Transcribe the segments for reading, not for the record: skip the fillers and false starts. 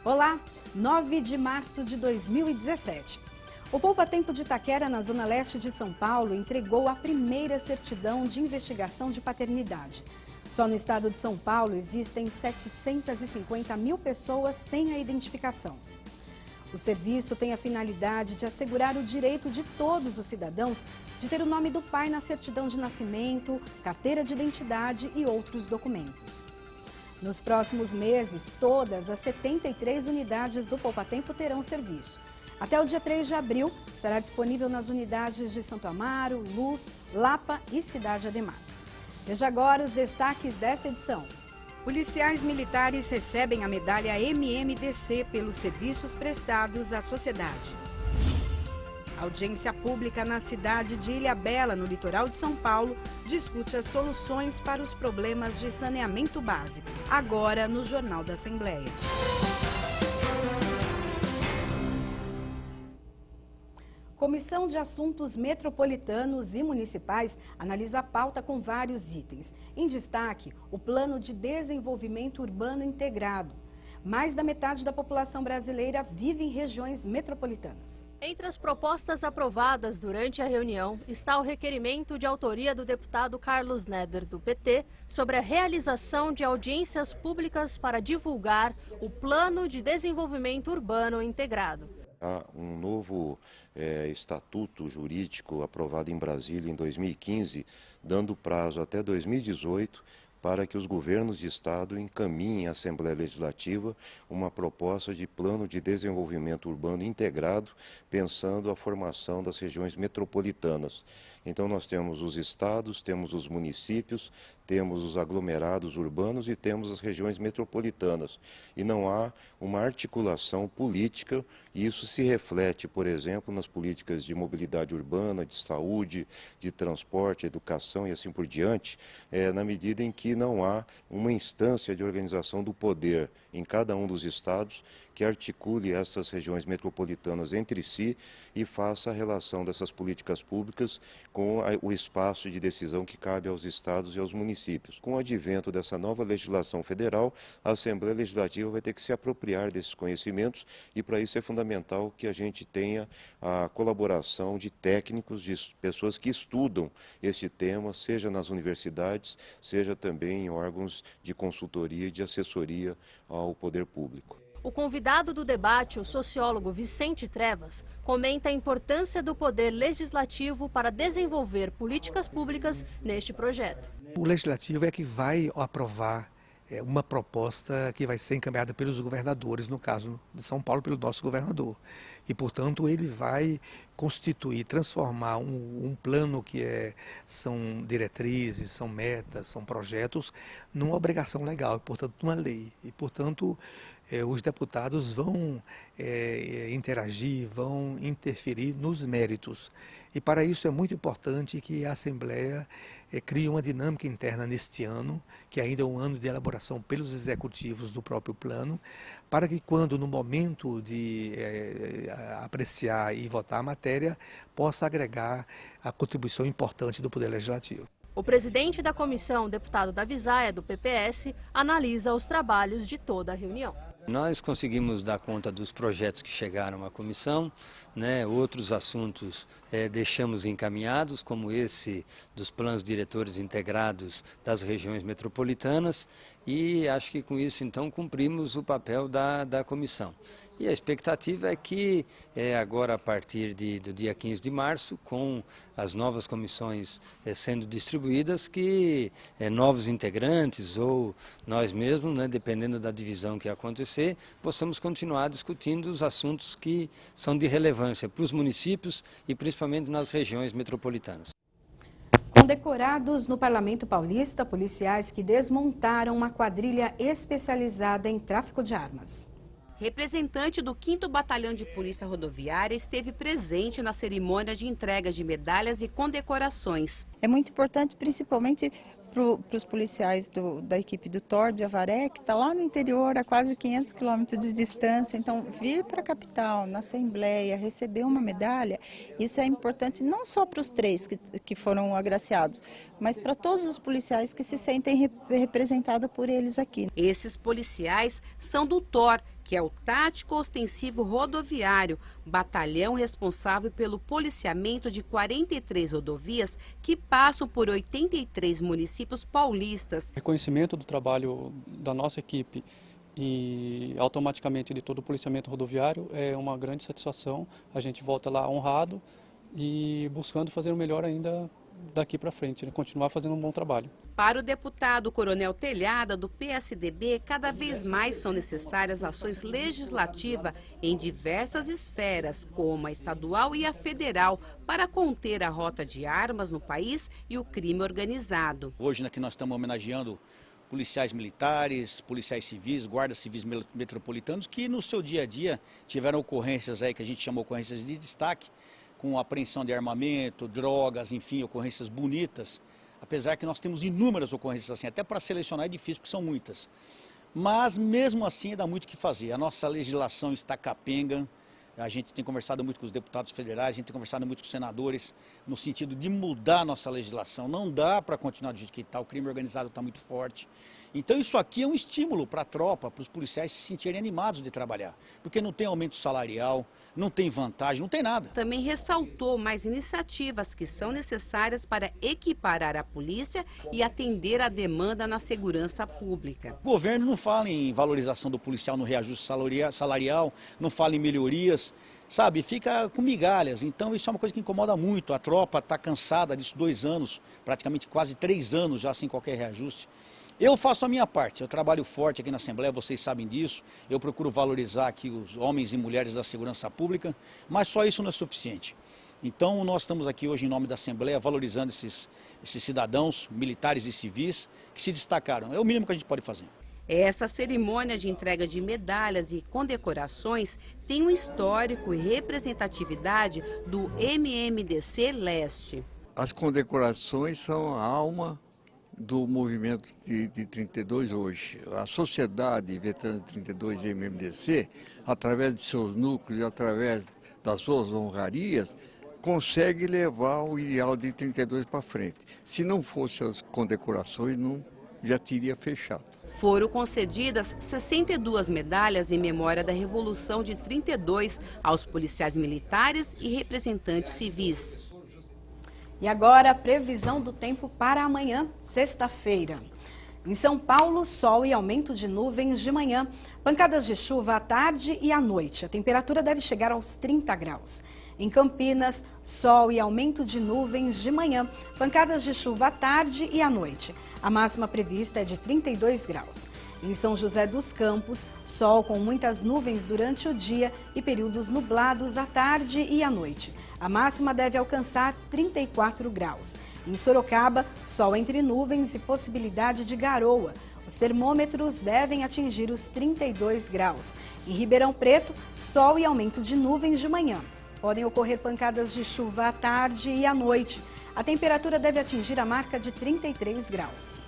Olá, 9 de março de 2017. O Poupa Tempo de Itaquera, na zona leste de São Paulo, entregou a primeira certidão de investigação de paternidade. Só no estado de São Paulo existem 750 mil pessoas sem a identificação. O serviço tem a finalidade de assegurar o direito de todos os cidadãos de ter o nome do pai na certidão de nascimento, carteira de identidade e outros documentos. Nos próximos meses, todas as 73 unidades do Poupa Tempo terão serviço. Até o dia 3 de abril, estará disponível nas unidades de Santo Amaro, Luz, Lapa e Cidade Ademar. Veja agora os destaques desta edição. Policiais militares recebem a medalha MMDC pelos serviços prestados à sociedade. Audiência pública na cidade de Ilhabela, no litoral de São Paulo, discute as soluções para os problemas de saneamento básico. Agora no Jornal da Assembleia. Comissão de Assuntos Metropolitanos e Municipais analisa a pauta com vários itens. Em destaque, o Plano de Desenvolvimento Urbano Integrado. Mais da metade da população brasileira vive em regiões metropolitanas. Entre as propostas aprovadas durante a reunião está o requerimento de autoria do deputado Carlos Neder, do PT, sobre a realização de audiências públicas para divulgar o Plano de Desenvolvimento Urbano Integrado. Há um novo estatuto jurídico aprovado em Brasília em 2015, dando prazo até 2018 para que os governos de estado encaminhem à Assembleia Legislativa uma proposta de plano de desenvolvimento urbano integrado, pensando a formação das regiões metropolitanas. Então nós temos os estados, temos os municípios, temos os aglomerados urbanos e temos as regiões metropolitanas. E não há uma articulação política, e isso se reflete, por exemplo, nas políticas de mobilidade urbana, de saúde, de transporte, educação e assim por diante, na medida em que não há uma instância de organização do poder em cada um dos estados que articule essas regiões metropolitanas entre si e faça a relação dessas políticas públicas com o espaço de decisão que cabe aos estados e aos municípios. Com o advento dessa nova legislação federal, a Assembleia Legislativa vai ter que se apropriar desses conhecimentos e para isso é fundamental que a gente tenha a colaboração de técnicos, de pessoas que estudam esse tema, seja nas universidades, seja também em órgãos de consultoria e de assessoria ao poder público. O convidado do debate, o sociólogo Vicente Trevas, comenta a importância do poder legislativo para desenvolver políticas públicas neste projeto. O legislativo é que vai aprovar uma proposta que vai ser encaminhada pelos governadores, no caso de São Paulo, pelo nosso governador. E, portanto, ele vai constituir, transformar um plano que são diretrizes, são metas, são projetos, numa obrigação legal, portanto, numa lei. E, portanto, os deputados vão interagir, vão interferir nos méritos. E para isso é muito importante que a Assembleia crie uma dinâmica interna neste ano, que ainda é um ano de elaboração pelos executivos do próprio plano, para que quando no momento de apreciar e votar a matéria, possa agregar a contribuição importante do Poder Legislativo. O presidente da comissão, deputado Davi Zaia, do PPS, analisa os trabalhos de toda a reunião. Nós conseguimos dar conta dos projetos que chegaram à comissão, outros assuntos deixamos encaminhados, como esse dos planos diretores integrados das regiões metropolitanas, e acho que com isso então cumprimos o papel da comissão. E a expectativa é que agora a partir do dia 15 de março, com as novas comissões sendo distribuídas, que novos integrantes ou nós mesmos, dependendo da divisão que acontecer, possamos continuar discutindo os assuntos que são de relevância para os municípios e principalmente nas regiões metropolitanas. Condecorados no Parlamento Paulista, policiais que desmontaram uma quadrilha especializada em tráfico de armas. Representante do 5º Batalhão de Polícia Rodoviária esteve presente na cerimônia de entrega de medalhas e condecorações. É muito importante, principalmente para os policiais da equipe do TOR de Avaré, que está lá no interior, a quase 500 quilômetros de distância. Então, vir para a capital, na Assembleia, receber uma medalha, isso é importante não só para os 3 que foram agraciados, mas para todos os policiais que se sentem representados por eles aqui. Esses policiais são do TOR, que é o Tático Ostensivo Rodoviário, batalhão responsável pelo policiamento de 43 rodovias que passam por 83 municípios paulistas. Reconhecimento do trabalho da nossa equipe e automaticamente de todo o policiamento rodoviário é uma grande satisfação. A gente volta lá honrado e buscando fazer o melhor ainda daqui para frente, né? Continuar fazendo um bom trabalho. Para o deputado Coronel Telhada, do PSDB, cada vez mais são necessárias ações legislativas em diversas esferas, como a estadual e a federal, para conter a rota de armas no país e o crime organizado. Hoje aqui nós estamos homenageando policiais militares, policiais civis, guardas civis metropolitanos que no seu dia a dia tiveram ocorrências aí que a gente chama ocorrências de destaque, com apreensão de armamento, drogas, enfim, ocorrências bonitas. Apesar que nós temos inúmeras ocorrências assim, até para selecionar é difícil, porque são muitas. Mas mesmo assim dá muito o que fazer. A nossa legislação está capenga, a gente tem conversado muito com os deputados federais, a gente tem conversado muito com os senadores, no sentido de mudar a nossa legislação. Não dá para continuar do jeito que está, o crime organizado está muito forte. Então isso aqui é um estímulo para a tropa, para os policiais se sentirem animados de trabalhar, porque não tem aumento salarial, não tem vantagem, não tem nada. Também ressaltou mais iniciativas que são necessárias para equiparar a polícia e atender a demanda na segurança pública. O governo não fala em valorização do policial no reajuste salarial, não fala em melhorias, sabe, fica com migalhas. Então isso é uma coisa que incomoda muito. A tropa está cansada disso 2 anos, praticamente quase 3 anos já sem qualquer reajuste. Eu faço a minha parte, eu trabalho forte aqui na Assembleia, vocês sabem disso, eu procuro valorizar aqui os homens e mulheres da segurança pública, mas só isso não é suficiente. Então nós estamos aqui hoje em nome da Assembleia valorizando esses cidadãos, militares e civis que se destacaram, é o mínimo que a gente pode fazer. Essa cerimônia de entrega de medalhas e condecorações tem um histórico e representatividade do MMDC Leste. As condecorações são a alma do movimento de 32 hoje. A Sociedade Veteranos de 32 MMDC, através de seus núcleos, através das suas honrarias, consegue levar o ideal de 32 para frente. Se não fossem as condecorações, não já teria fechado. Foram concedidas 62 medalhas em memória da Revolução de 32 aos policiais militares e representantes civis. E agora a previsão do tempo para amanhã, sexta-feira. Em São Paulo, sol e aumento de nuvens de manhã, pancadas de chuva à tarde e à noite. A temperatura deve chegar aos 30 graus. Em Campinas, sol e aumento de nuvens de manhã, pancadas de chuva à tarde e à noite. A máxima prevista é de 32 graus. Em São José dos Campos, sol com muitas nuvens durante o dia e períodos nublados à tarde e à noite. A máxima deve alcançar 34 graus. Em Sorocaba, sol entre nuvens e possibilidade de garoa. Os termômetros devem atingir os 32 graus. Em Ribeirão Preto, sol e aumento de nuvens de manhã. Podem ocorrer pancadas de chuva à tarde e à noite. A temperatura deve atingir a marca de 33 graus.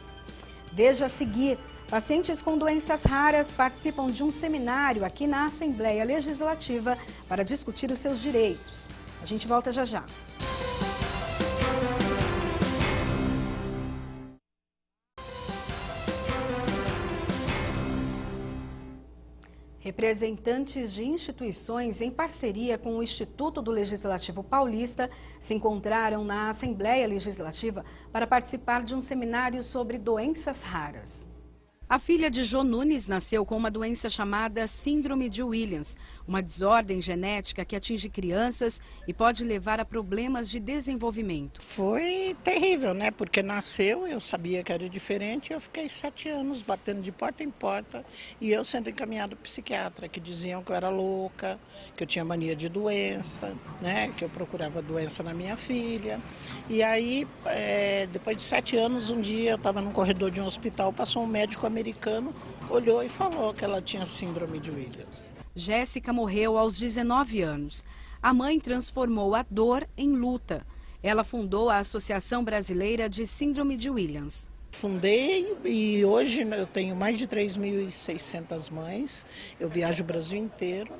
Veja a seguir. Pacientes com doenças raras participam de um seminário aqui na Assembleia Legislativa para discutir os seus direitos. A gente volta já já. Representantes de instituições em parceria com o Instituto do Legislativo Paulista se encontraram na Assembleia Legislativa para participar de um seminário sobre doenças raras. A filha de Jô Nunes nasceu com uma doença chamada Síndrome de Williams, uma desordem genética que atinge crianças e pode levar a problemas de desenvolvimento. Foi terrível, né? Porque nasceu, eu sabia que era diferente, eu fiquei 7 anos batendo de porta em porta e eu sendo encaminhado para o psiquiatra, que diziam que eu era louca, que eu tinha mania de doença, né? Que eu procurava doença na minha filha. E aí, depois de 7 anos, um dia eu estava num corredor de um hospital, passou um médico americano, olhou e falou que ela tinha síndrome de Williams. Jéssica morreu aos 19 anos. A mãe transformou a dor em luta. Ela fundou a Associação Brasileira de Síndrome de Williams. Fundei e hoje eu tenho mais de 3.600 mães. Eu viajo o Brasil inteiro.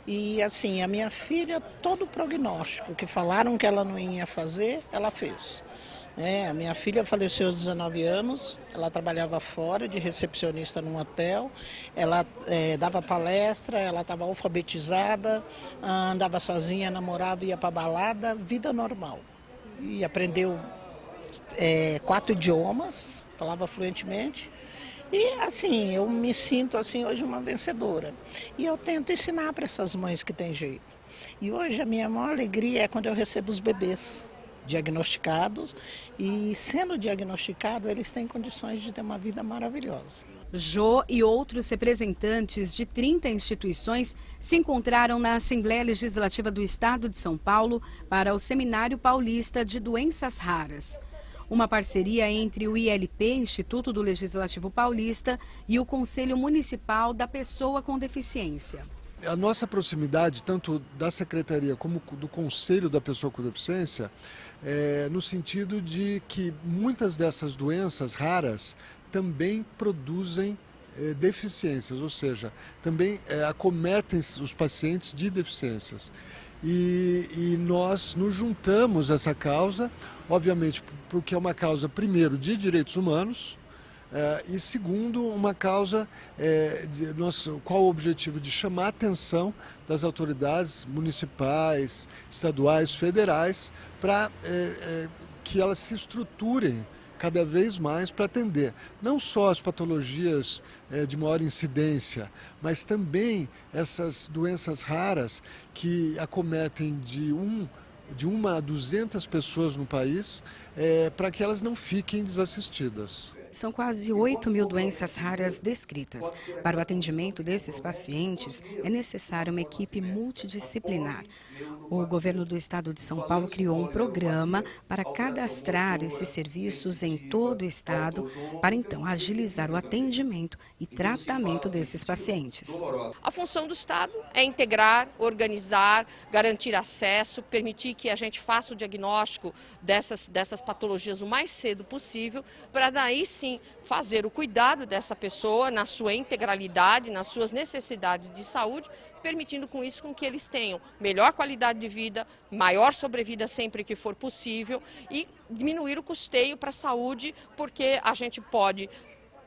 E assim, a minha filha, todo o prognóstico que falaram que ela não ia fazer, ela fez. A minha filha faleceu aos 19 anos, ela trabalhava fora de recepcionista num hotel, ela dava palestra, ela estava alfabetizada, andava sozinha, namorava, ia para balada, vida normal. E aprendeu 4 idiomas, falava fluentemente. E assim, eu me sinto assim hoje uma vencedora. E eu tento ensinar para essas mães que têm jeito. E hoje a minha maior alegria é quando eu recebo os bebês diagnosticados e, sendo diagnosticado, eles têm condições de ter uma vida maravilhosa. Jô e outros representantes de 30 instituições se encontraram na Assembleia Legislativa do Estado de São Paulo para o Seminário Paulista de Doenças Raras. Uma parceria entre o ILP, Instituto do Legislativo Paulista, e o Conselho Municipal da Pessoa com Deficiência. A nossa proximidade, tanto da Secretaria como do Conselho da Pessoa com Deficiência, no sentido de que muitas dessas doenças raras também produzem deficiências, ou seja, também acometem os pacientes de deficiências. E nós nos juntamos a essa causa, obviamente porque é uma causa, primeiro, de direitos humanos, e segundo, uma causa, qual o objetivo? De chamar a atenção das autoridades municipais, estaduais, federais, para que elas se estruturem cada vez mais para atender não só as patologias de maior incidência, mas também essas doenças raras que acometem de 1 a 200 pessoas no país, para que elas não fiquem desassistidas. São quase 8 mil doenças raras descritas. Para o atendimento desses pacientes, é necessária uma equipe multidisciplinar. O governo do estado de São Paulo criou um programa para cadastrar esses serviços em todo o estado, para então agilizar o atendimento e tratamento desses pacientes. A função do Estado é integrar, organizar, garantir acesso, permitir que a gente faça o diagnóstico dessas patologias o mais cedo possível, para daí sim fazer o cuidado dessa pessoa na sua integralidade, nas suas necessidades de saúde, permitindo com isso que eles tenham melhor qualidade de vida, maior sobrevida sempre que for possível e diminuir o custeio para a saúde, porque a gente pode,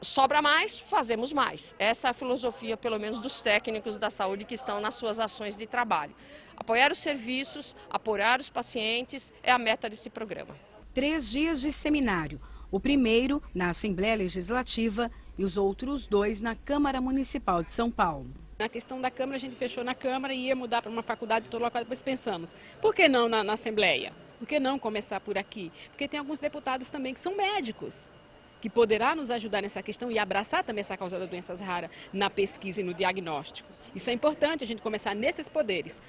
sobra mais, fazemos mais. Essa é a filosofia, pelo menos, dos técnicos da saúde que estão nas suas ações de trabalho. Apoiar os serviços, apoiar os pacientes é a meta desse programa. 3 dias de seminário. O primeiro na Assembleia Legislativa e os outros 2 na Câmara Municipal de São Paulo. Na questão da Câmara, a gente fechou na Câmara e ia mudar para uma faculdade de todo local. Depois pensamos, por que não na Assembleia? Por que não começar por aqui? Porque tem alguns deputados também que são médicos, que poderá nos ajudar nessa questão e abraçar também essa causa das doenças raras na pesquisa e no diagnóstico. Isso é importante, a gente começar nesses poderes.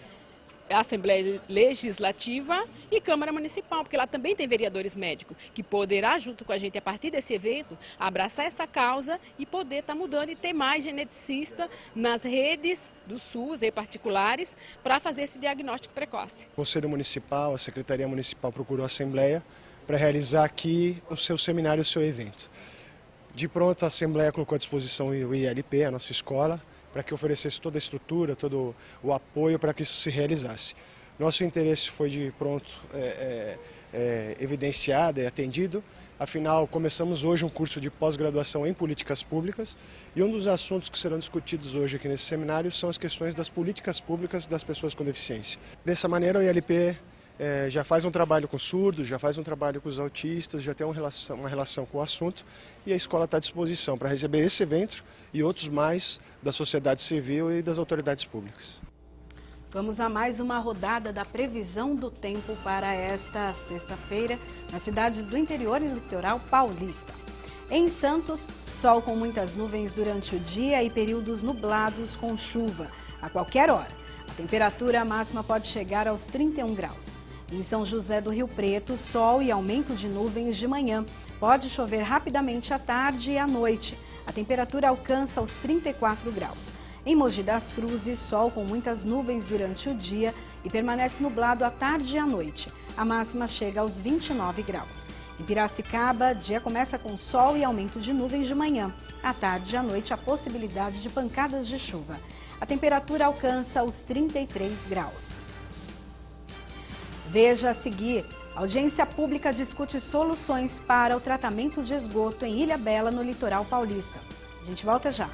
Assembleia Legislativa e Câmara Municipal, porque lá também tem vereadores médicos, que poderá, junto com a gente, a partir desse evento, abraçar essa causa e poder estar mudando e ter mais geneticista nas redes do SUS e particulares para fazer esse diagnóstico precoce. O Conselho Municipal, a Secretaria Municipal procurou a Assembleia para realizar aqui o seu seminário, o seu evento. De pronto, a Assembleia colocou à disposição o ILP, a nossa escola, para que oferecesse toda a estrutura, todo o apoio para que isso se realizasse. Nosso interesse foi de pronto evidenciado e atendido, afinal começamos hoje um curso de pós-graduação em políticas públicas e um dos assuntos que serão discutidos hoje aqui nesse seminário são as questões das políticas públicas das pessoas com deficiência. Dessa maneira o ILP já faz um trabalho com surdos, já faz um trabalho com os autistas, já tem uma relação com o assunto e a escola está à disposição para receber esse evento e outros mais da sociedade civil e das autoridades públicas. Vamos a mais uma rodada da previsão do tempo para esta sexta-feira nas cidades do interior e litoral paulista. Em Santos, sol com muitas nuvens durante o dia e períodos nublados com chuva a qualquer hora. A temperatura máxima pode chegar aos 31 graus. Em São José do Rio Preto, sol e aumento de nuvens de manhã. Pode chover rapidamente à tarde e à noite. A temperatura alcança os 34 graus. Em Mogi das Cruzes, sol com muitas nuvens durante o dia e permanece nublado à tarde e à noite. A máxima chega aos 29 graus. Em Piracicaba, dia começa com sol e aumento de nuvens de manhã. À tarde e à noite, a possibilidade de pancadas de chuva. A temperatura alcança os 33 graus. Veja a seguir, A audiência pública discute soluções para o tratamento de esgoto em Ilhabela, no litoral paulista. A gente volta já.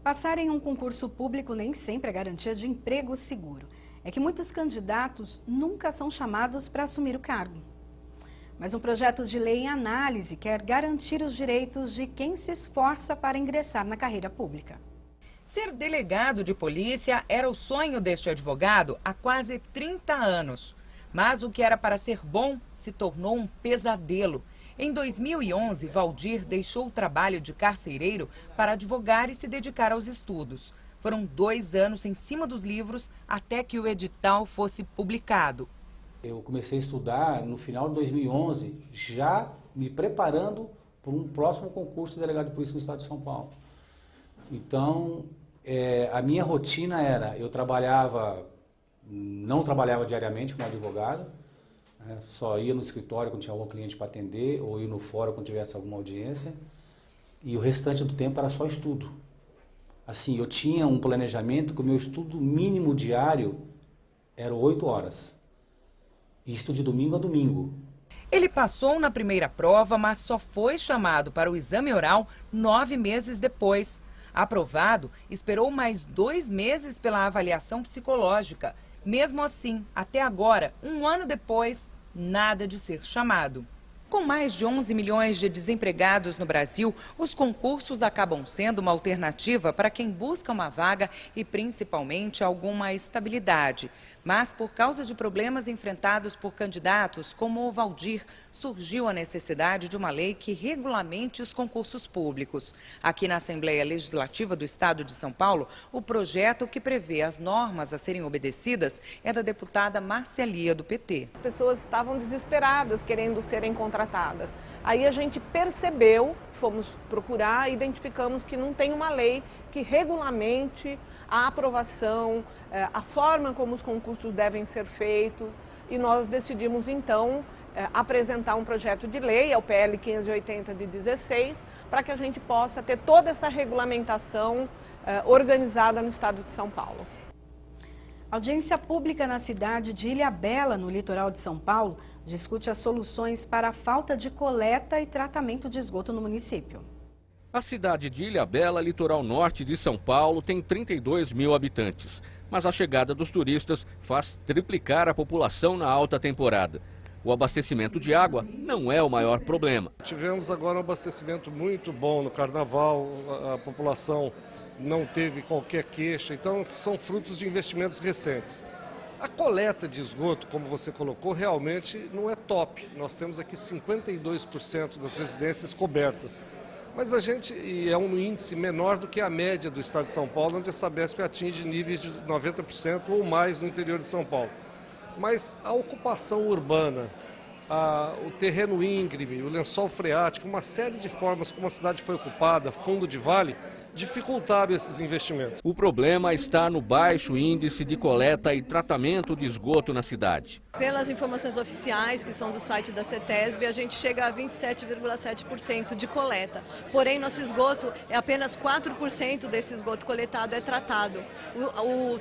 Passar em um concurso público nem sempre é garantia de emprego seguro. É que muitos candidatos nunca são chamados para assumir o cargo. Mas um projeto de lei em análise quer garantir os direitos de quem se esforça para ingressar na carreira pública. Ser delegado de polícia era o sonho deste advogado há quase 30 anos. Mas o que era para ser bom se tornou um pesadelo. Em 2011, Valdir deixou o trabalho de carcereiro para advogar e se dedicar aos estudos. Foram 2 anos em cima dos livros até que o edital fosse publicado. Eu comecei a estudar no final de 2011, já me preparando para um próximo concurso de delegado de polícia no estado de São Paulo. Então, a minha rotina era, não trabalhava diariamente como advogado, só ia no escritório quando tinha algum cliente para atender, ou ia no fórum quando tivesse alguma audiência, e o restante do tempo era só estudo. Assim, eu tinha um planejamento que o meu estudo mínimo diário era 8 horas. Isto de domingo a domingo. Ele passou na primeira prova, mas só foi chamado para o exame oral 9 meses depois. Aprovado, esperou mais 2 meses pela avaliação psicológica. Mesmo assim, até agora, 1 ano depois, nada de ser chamado. Com mais de 11 milhões de desempregados no Brasil, os concursos acabam sendo uma alternativa para quem busca uma vaga e principalmente alguma estabilidade. Mas por causa de problemas enfrentados por candidatos como o Valdir, surgiu a necessidade de uma lei que regulamente os concursos públicos. Aqui na Assembleia Legislativa do Estado de São Paulo, o projeto que prevê as normas a serem obedecidas é da deputada Márcia Lia, do PT. As pessoas estavam desesperadas, querendo serem contratadas. Aí a gente percebeu, fomos procurar, identificamos que não tem uma lei que regulamente a aprovação, a forma como os concursos devem ser feitos, e nós decidimos então apresentar um projeto de lei, é o PL 580 de 16, para que a gente possa ter toda essa regulamentação organizada no estado de São Paulo. Audiência pública na cidade de Ilhabela, no litoral de São Paulo, discute as soluções para a falta de coleta e tratamento de esgoto no município. A cidade de Ilhabela, litoral norte de São Paulo, tem 32 mil habitantes. Mas a chegada dos turistas faz triplicar a população na alta temporada. O abastecimento de água não é o maior problema. Tivemos agora um abastecimento muito bom no carnaval, a população não teve qualquer queixa, então são frutos de investimentos recentes. A coleta de esgoto, como você colocou, realmente não é top. Nós temos aqui 52% das residências cobertas. Mas e é um índice menor do que a média do estado de São Paulo, onde a Sabesp atinge níveis de 90% ou mais no interior de São Paulo. Mas a ocupação urbana, o terreno íngreme, o lençol freático, uma série de formas como a cidade foi ocupada, fundo de vale, dificultaram esses investimentos. O problema está no baixo índice de coleta e tratamento de esgoto na cidade. Pelas informações oficiais, que são do site da CETESB, a gente chega a 27,7% de coleta. Porém, nosso esgoto, apenas 4% desse esgoto coletado é tratado.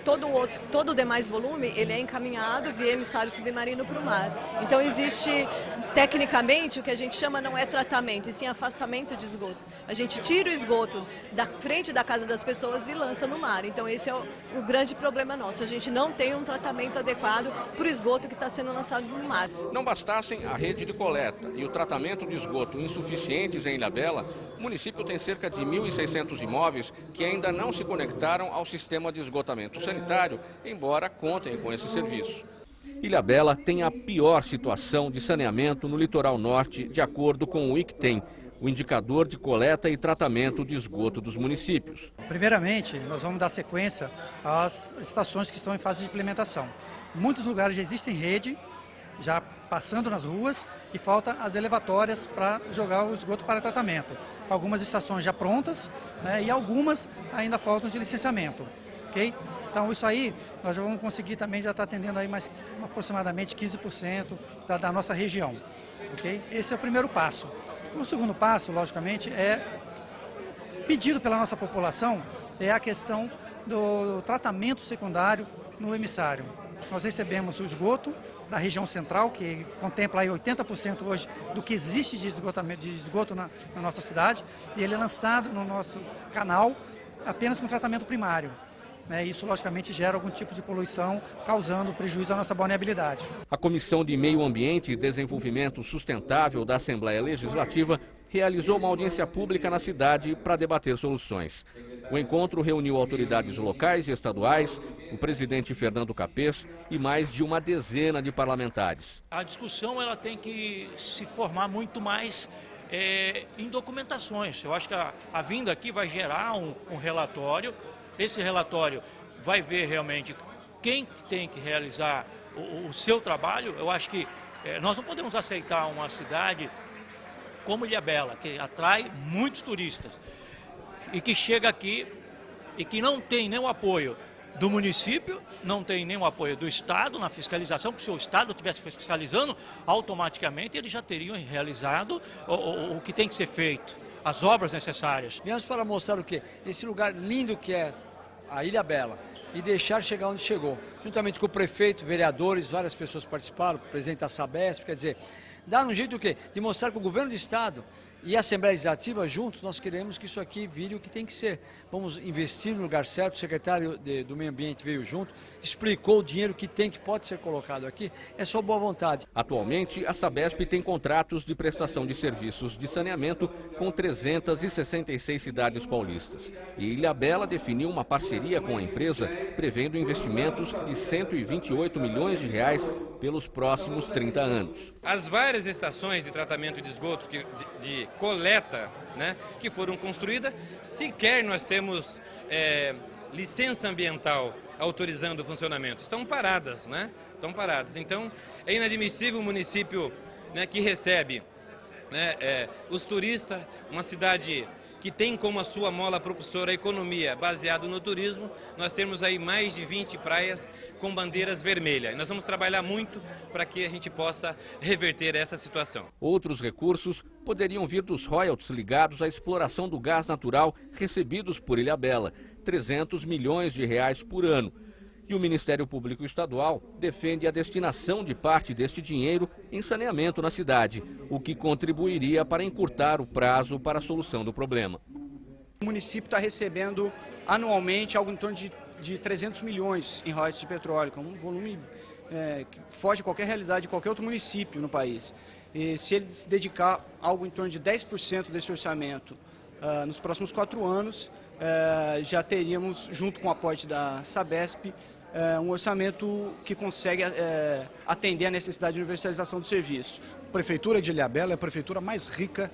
Todo o demais volume, ele é encaminhado via emissário submarino para o mar. Então, existe, tecnicamente, o que a gente chama não é tratamento, e sim afastamento de esgoto. A gente tira o esgoto da frente da casa das pessoas e lança no mar. Então, esse é o grande problema nosso. A gente não tem um tratamento adequado para o esgoto que está sendo lançado no mar. Não bastassem a rede de coleta e o tratamento de esgoto insuficientes em Ilhabela, o município tem cerca de 1.600 imóveis que ainda não se conectaram ao sistema de esgotamento sanitário, embora contem com esse serviço. Ilhabela tem a pior situação de saneamento no litoral norte, de acordo com o ICTEM, o indicador de coleta e tratamento de esgoto dos municípios. Primeiramente, nós vamos dar sequência às estações que estão em fase de implementação. Em muitos lugares já existem rede, já passando nas ruas, e falta as elevatórias para jogar o esgoto para tratamento. Algumas estações já prontas, né, e algumas ainda faltam de licenciamento. Okay? Então isso aí nós já vamos conseguir também, já está atendendo aí mais aproximadamente 15% da nossa região. Okay? Esse é o primeiro passo. O segundo passo, logicamente, é pedido pela nossa população é a questão do tratamento secundário no emissário. Nós recebemos o esgoto da região central, que contempla aí 80% hoje do que existe de esgoto na nossa cidade, e ele é lançado no nosso canal apenas com tratamento primário. Isso, logicamente, gera algum tipo de poluição, causando prejuízo à nossa balneabilidade. A Comissão de Meio Ambiente e Desenvolvimento Sustentável da Assembleia Legislativa realizou uma audiência pública na cidade para debater soluções. O encontro reuniu autoridades locais e estaduais, o presidente Fernando Capês e mais de uma dezena de parlamentares. A discussão ela tem que se formar muito mais em documentações. Eu acho que a vinda aqui vai gerar um relatório. Esse relatório vai ver realmente quem tem que realizar o seu trabalho. Eu acho que nós não podemos aceitar uma cidade como Ilhabela, que atrai muitos turistas e que chega aqui e que não tem nenhum apoio do município, não tem nenhum apoio do Estado na fiscalização, porque se o Estado estivesse fiscalizando, automaticamente eles já teriam realizado o que tem que ser feito, as obras necessárias. Viemos para mostrar o quê? Esse lugar lindo que é a Ilhabela e deixar chegar onde chegou. Juntamente com o prefeito, vereadores, várias pessoas participaram, o presidente da Sabesp, quer dizer, dar um jeito o quê? De mostrar que o governo do Estado e a Assembleia Legislativa juntos, nós queremos que isso aqui vire o que tem que ser. Vamos investir no lugar certo, o secretário do Meio Ambiente veio junto, explicou o dinheiro que tem, que pode ser colocado aqui, é só boa vontade. Atualmente, a Sabesp tem contratos de prestação de serviços de saneamento com 366 cidades paulistas. E Ilhabela definiu uma parceria com a empresa, prevendo investimentos de 128 milhões de reais pelos próximos 30 anos. As várias estações de tratamento de esgoto, de coleta, né, que foram construídas, sequer nós temos licença ambiental autorizando o funcionamento. Estão paradas, né? Estão paradas. Então, é inadmissível o município, né, que recebe, né, os turistas, uma cidade que tem como a sua mola propulsora a economia baseado no turismo. Nós temos aí mais de 20 praias com bandeiras vermelhas. Nós vamos trabalhar muito para que a gente possa reverter essa situação. Outros recursos poderiam vir dos royalties ligados à exploração do gás natural recebidos por Ilhabela, 300 milhões de reais por ano. E o Ministério Público Estadual defende a destinação de parte deste dinheiro em saneamento na cidade, o que contribuiria para encurtar o prazo para a solução do problema. O município está recebendo anualmente algo em torno de 300 milhões em royalties de petróleo, que é um volume que foge de qualquer realidade de qualquer outro município no país. E se ele se dedicar algo em torno de 10% desse orçamento nos próximos 4 anos, já teríamos, junto com o aporte da Sabesp, um orçamento que consegue atender a necessidade de universalização do serviço. A Prefeitura de Ilhabela é a prefeitura mais rica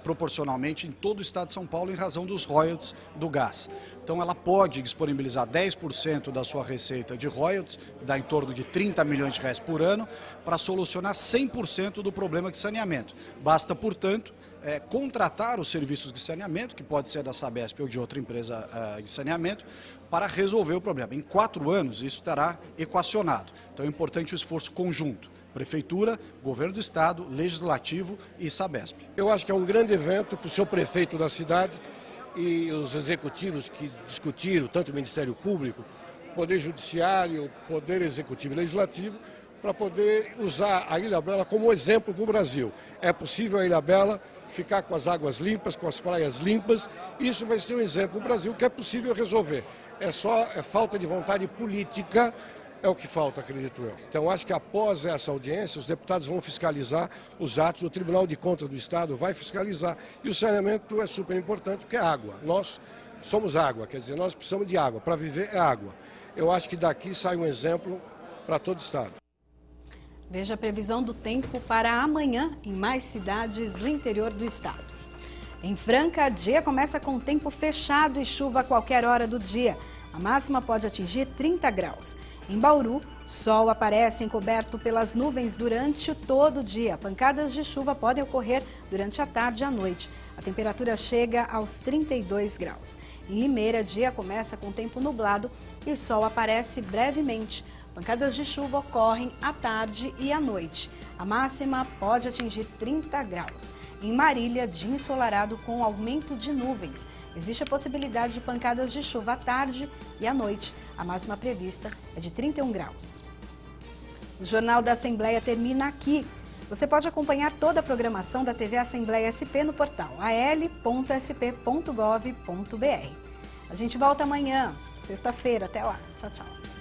proporcionalmente em todo o estado de São Paulo em razão dos royalties do gás. Então ela pode disponibilizar 10% da sua receita de royalties, dá em torno de 30 milhões de reais por ano, para solucionar 100% do problema de saneamento. Basta, portanto, contratar os serviços de saneamento, que pode ser da Sabesp ou de outra empresa de saneamento, para resolver o problema. Em 4 anos isso estará equacionado. Então é importante o esforço conjunto. Prefeitura, Governo do Estado, Legislativo e Sabesp. Eu acho que é um grande evento para o seu prefeito da cidade e os executivos que discutiram, tanto o Ministério Público, Poder Judiciário, Poder Executivo e Legislativo, para poder usar a Ilhabela como exemplo para o Brasil. É possível a Ilhabela ficar com as águas limpas, com as praias limpas, e isso vai ser um exemplo para o Brasil que é possível resolver. É falta de vontade política, é o que falta, acredito eu. Então, acho que após essa audiência, os deputados vão fiscalizar os atos, o Tribunal de Contas do Estado vai fiscalizar, e o saneamento é super importante, porque é água. Nós somos água, quer dizer, nós precisamos de água. Para viver é água. Eu acho que daqui sai um exemplo para todo o Estado. Veja a previsão do tempo para amanhã em mais cidades do interior do estado. Em Franca, dia começa com tempo fechado e chuva a qualquer hora do dia. A máxima pode atingir 30 graus. Em Bauru, sol aparece encoberto pelas nuvens durante todo o dia. Pancadas de chuva podem ocorrer durante a tarde e a noite. A temperatura chega aos 32 graus. Em Limeira, dia começa com tempo nublado e sol aparece brevemente. Pancadas de chuva ocorrem à tarde e à noite. A máxima pode atingir 30 graus. Em Marília, dia ensolarado com aumento de nuvens. Existe a possibilidade de pancadas de chuva à tarde e à noite. A máxima prevista é de 31 graus. O Jornal da Assembleia termina aqui. Você pode acompanhar toda a programação da TV Assembleia SP no portal al.sp.gov.br. A gente volta amanhã, sexta-feira. Até lá. Tchau, tchau.